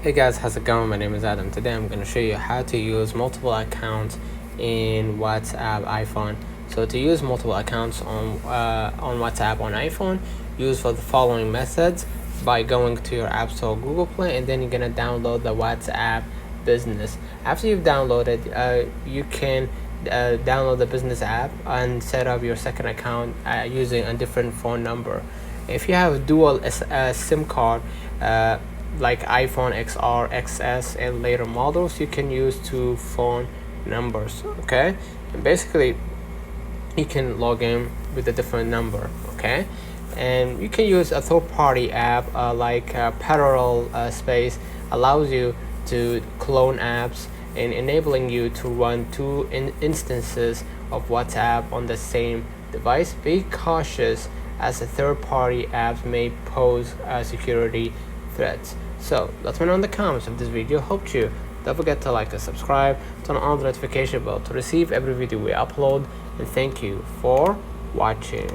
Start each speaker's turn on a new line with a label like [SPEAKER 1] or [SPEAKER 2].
[SPEAKER 1] Hey guys, how's it going? My name is Adam. Today I'm going to show you how to use multiple accounts in WhatsApp iPhone. So to use multiple accounts on WhatsApp on iPhone, use for the following methods: by going to your App Store, Google Play, and then you're going to download the WhatsApp Business. After you've downloaded, you can download the business app and set up your second account using a different phone number. If you have a dual SIM card, like iPhone XR, XS, and later models, you can use two phone numbers. Okay, and basically you can log in with a different number. Okay, and you can use a third-party app like Parallel Space allows you to clone apps and enabling you to run two instances of WhatsApp on the same device. Be cautious, as a third-party apps may pose security threats. So let me know in the comments if this video helped you. Don't forget to like and subscribe, turn on the notification bell to receive every video we upload, and thank you for watching.